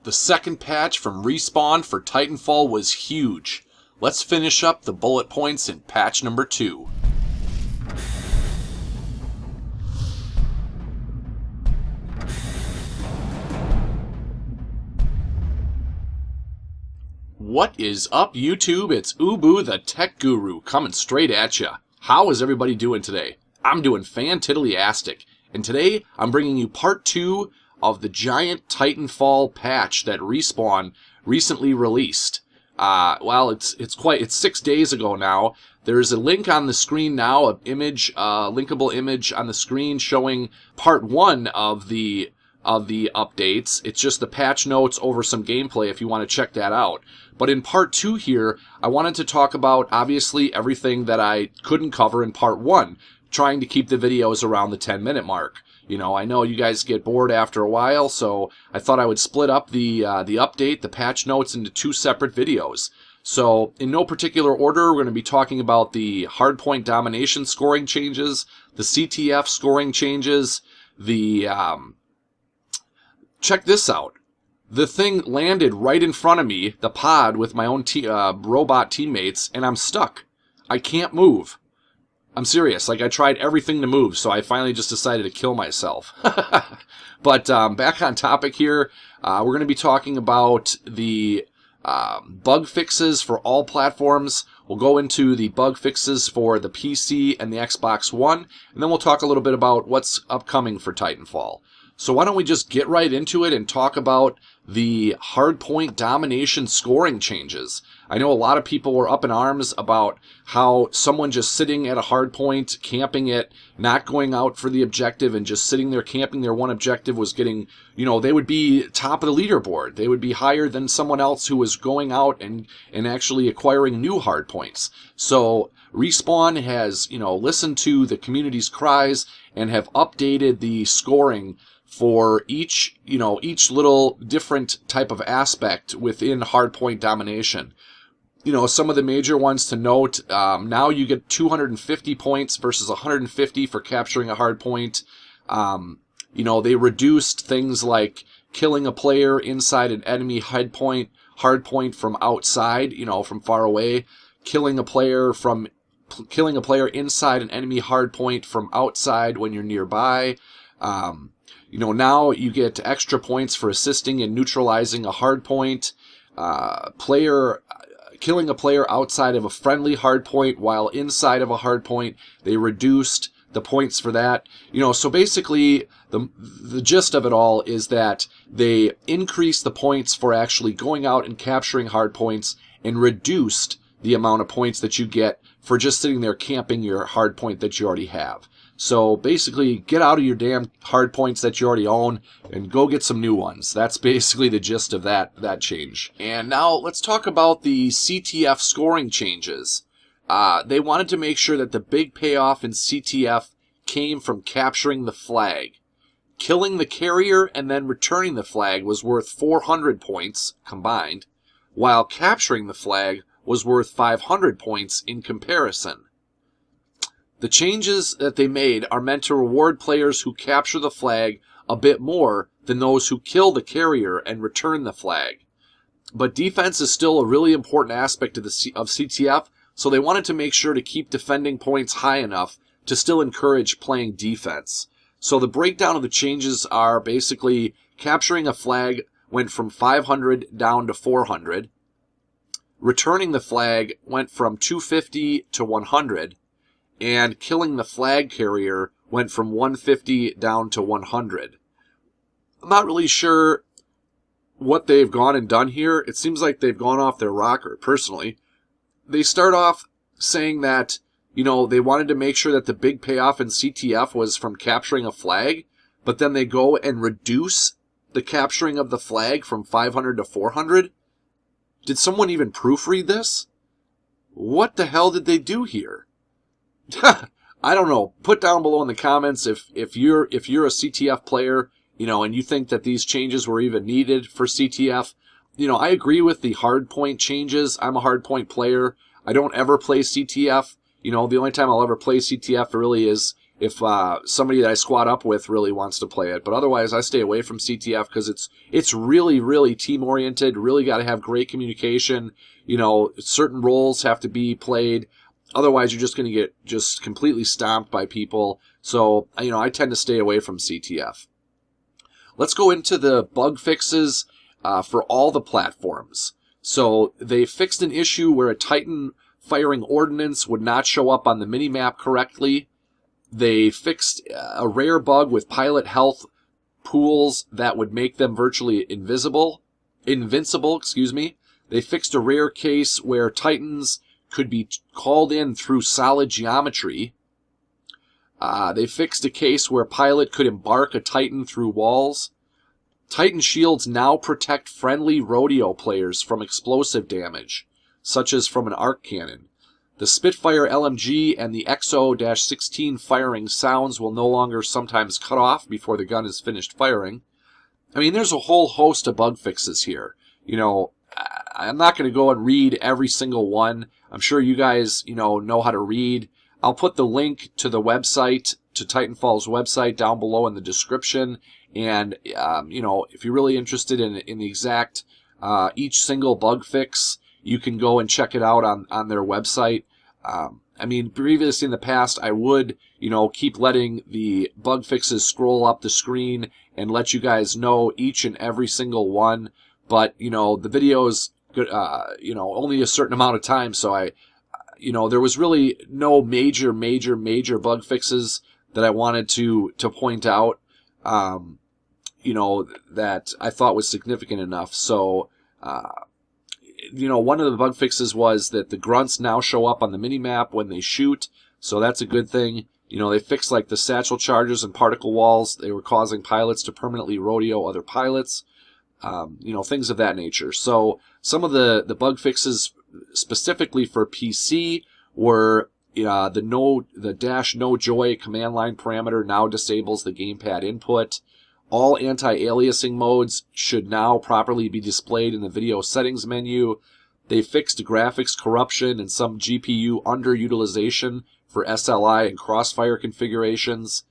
The second patch from Respawn for Titanfall was huge. Let's finish up the bullet points in patch number 2. What is up, YouTube? It's Ubu the Tech Guru coming straight at ya. How is everybody doing today? I'm doing fan-tiddly-astic, and today I'm bringing you part 2 of the giant Titanfall patch that Respawn recently released. It's 6 days ago now. There's a link on the screen now, a linkable image on the screen showing part 1 of the updates. It's just the patch notes over some gameplay if you want to check that out. But in part 2 here, I wanted to talk about obviously everything that I couldn't cover in part 1, trying to keep the videos around the 10-minute mark. You know, I know you guys get bored after a while, so I thought I would split up the update, the patch notes, into 2 separate videos. So, in no particular order, we're going to be talking about the hardpoint domination scoring changes, the CTF scoring changes, check this out. The thing landed right in front of me, the pod, with my own robot teammates, and I'm stuck. I can't move. I'm serious. Like, I tried everything to move, so I finally just decided to kill myself. But back on topic here, we're going to be talking about the bug fixes for all platforms. We'll go into the bug fixes for the PC and the Xbox One, and then we'll talk a little bit about what's upcoming for Titanfall. So why don't we just get right into it and talk about the hardpoint domination scoring changes. I know a lot of people were up in arms about how someone just sitting at a hardpoint, camping it, not going out for the objective, and just sitting there camping their one objective was getting, you know, they would be top of the leaderboard. They would be higher than someone else who was going out and actually acquiring new hardpoints. So Respawn has, you know, listened to the community's cries and have updated the scoring for each little different type of aspect within hardpoint domination. You know, some of the major ones to note, now you get 250 points versus 150 for capturing a hardpoint. You know, they reduced things like killing a player inside an enemy hardpoint from outside, you know, from far away, killing a player inside an enemy hardpoint from outside when you're nearby. You know, now you get extra points for assisting in neutralizing a hardpoint. Killing a player outside of a friendly hardpoint while inside of a hardpoint, they reduced the points for that. You know, so basically the gist of it all is that they increased the points for actually going out and capturing hardpoints and reduced the amount of points that you get for just sitting there camping your hardpoint that you already have. So basically, get out of your damn hard points that you already own and go get some new ones. That's basically the gist of that change. And now let's talk about the CTF scoring changes. They wanted to make sure that the big payoff in CTF came from capturing the flag. Killing the carrier and then returning the flag was worth 400 points combined, while capturing the flag was worth 500 points in comparison. The changes that they made are meant to reward players who capture the flag a bit more than those who kill the carrier and return the flag. But defense is still a really important aspect of CTF, so they wanted to make sure to keep defending points high enough to still encourage playing defense. So the breakdown of the changes are basically capturing a flag went from 500 down to 400. Returning the flag went from 250 to 100. And killing the flag carrier went from 150 down to 100. I'm not really sure what they've gone and done here. It seems like they've gone off their rocker, personally. They start off saying that, you know, they wanted to make sure that the big payoff in CTF was from capturing a flag, but then they go and reduce the capturing of the flag from 500 to 400. Did someone even proofread this? What the hell did they do here? I don't know. Put down below in the comments if you're a CTF player, you know, and you think that these changes were even needed for CTF. You know, I agree with the hardpoint changes. I'm a hardpoint player. I don't ever play CTF. You know, the only time I'll ever play CTF really is if somebody that I squad up with really wants to play it. But otherwise, I stay away from CTF because it's really, really team-oriented. Really got to have great communication. You know, certain roles have to be played. Otherwise, you're just going to get just completely stomped by people. So, you know, I tend to stay away from CTF. Let's go into the bug fixes for all the platforms. So they fixed an issue where a Titan firing ordnance would not show up on the minimap correctly. They fixed a rare bug with pilot health pools that would make them virtually invincible. They fixed a rare case where Titans could be called in through solid geometry. They fixed a case where pilot could embark a Titan through walls. Titan shields now protect friendly rodeo players from explosive damage, such as from an arc cannon. The Spitfire LMG and the XO-16 firing sounds will no longer sometimes cut off before the gun is finished firing. I mean, there's a whole host of bug fixes here. You know, I'm not going to go and read every single one. I'm sure you guys, you know how to read. I'll put the link to the website, to Titanfall's website, down below in the description. And, you know, if you're really interested in the exact, each single bug fix, you can go and check it out on their website. I mean, previously in the past, I would, you know, keep letting the bug fixes scroll up the screen and let you guys know each and every single one. But, you know, the video's, you know, only a certain amount of time. So you know, there was really no major bug fixes that I wanted to point out, you know, that I thought was significant enough. So, you know, one of the bug fixes was that the grunts now show up on the minimap when they shoot. So that's a good thing. You know, they fixed like the satchel charges and particle walls. They were causing pilots to permanently rodeo other pilots. You know, things of that nature. So some of the bug fixes specifically for PC were the dash no joy command line parameter now disables the gamepad input. All anti-aliasing modes should now properly be displayed in the video settings menu. They fixed graphics corruption and some GPU underutilization for SLI and crossfire configurations.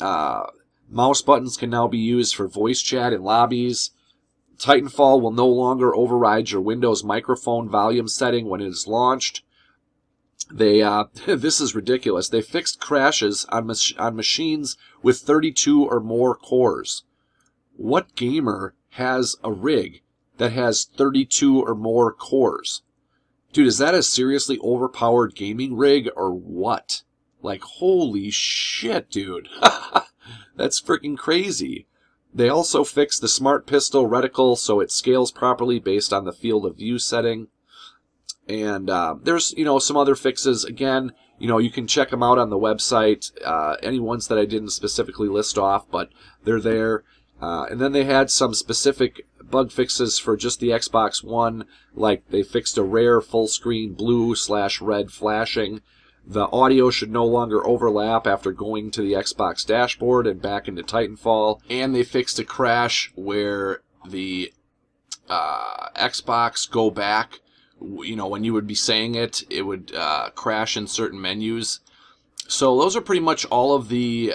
Mouse buttons can now be used for voice chat in lobbies. Titanfall will no longer override your Windows microphone volume setting when it is launched. They this is ridiculous. They fixed crashes on machines with 32 or more cores. What gamer has a rig that has 32 or more cores? Dude, is that a seriously overpowered gaming rig or what? Like, holy shit, dude. That's freaking crazy. They also fixed the Smart Pistol reticle so it scales properly based on the field of view setting. And there's, you know, some other fixes. Again, you know, you can check them out on the website. Any ones that I didn't specifically list off, but they're there. And then they had some specific bug fixes for just the Xbox One, like they fixed a rare full-screen blue/red flashing. The audio should no longer overlap after going to the Xbox dashboard and back into Titanfall. And they fixed a crash where the Xbox go back. You know, when you would be saying it, it would crash in certain menus. So those are pretty much all of the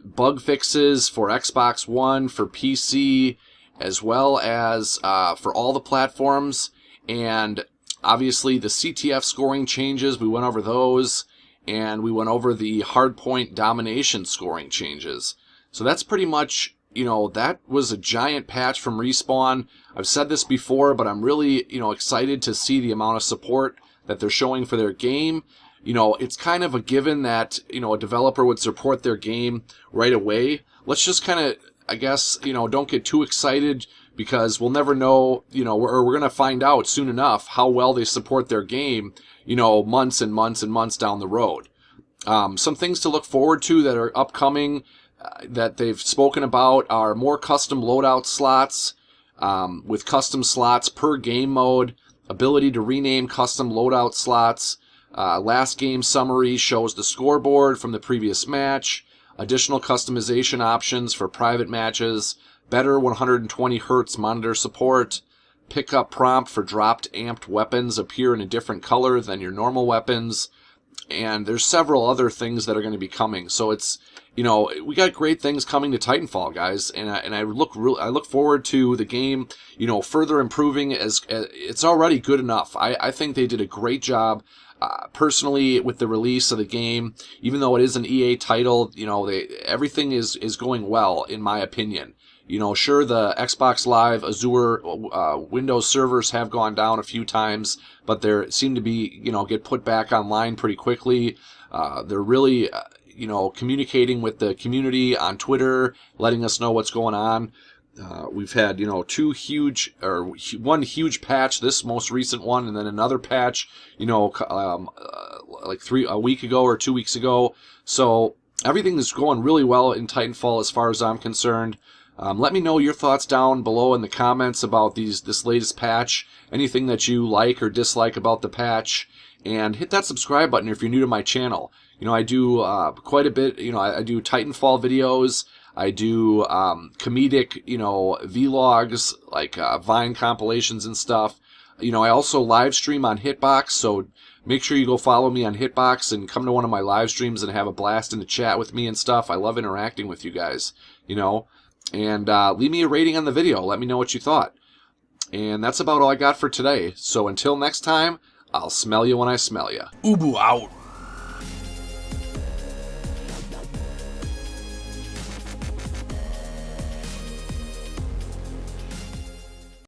bug fixes for Xbox One, for PC, as well as for all the platforms. And obviously the CTF scoring changes, we went over those. And we went over the hardpoint domination scoring changes. So that's pretty much, you know, that was a giant patch from Respawn. I've said this before, but I'm really, you know, excited to see the amount of support that they're showing for their game. You know, it's kind of a given that, you know, a developer would support their game right away. Let's just kind of, I guess, you know, don't get too excited because we'll never know, you know, we're going to find out soon enough how well they support their game, you know, months and months and months down the road. Some things to look forward to that are upcoming that they've spoken about are more custom loadout slots with custom slots per game mode, ability to rename custom loadout slots. Last game summary shows the scoreboard from the previous match, additional customization options for private matches, better 120 Hz monitor support, pickup prompt for dropped amped weapons appear in a different color than your normal weapons, and there's several other things that are going to be coming. So it's, you know, we got great things coming to Titanfall, guys, and I look forward to the game, you know, further improving. As it's already good enough. I think they did a great job. Personally, with the release of the game, even though it is an EA title, you know, everything is going well, in my opinion. You know, sure, the Xbox Live Azure Windows servers have gone down a few times, but they seem to be, you know, get put back online pretty quickly. They're really, you know, communicating with the community on Twitter, letting us know what's going on. We've had, you know, one huge patch, this most recent one, and then another patch, you know, like a week ago or 2 weeks ago. So everything is going really well in Titanfall as far as I'm concerned. Let me know your thoughts down below in the comments about this latest patch, anything that you like or dislike about the patch, and hit that subscribe button if you're new to my channel. You know, I do quite a bit, you know, I do Titanfall videos, I do comedic, you know, vlogs, like Vine compilations and stuff. You know, I also live stream on Hitbox, so make sure you go follow me on Hitbox and come to one of my live streams and have a blast in the chat with me and stuff. I love interacting with you guys, you know. And leave me a rating on the video. Let me know what you thought. And that's about all I got for today. So until next time, I'll smell you when I smell you. Ubu out.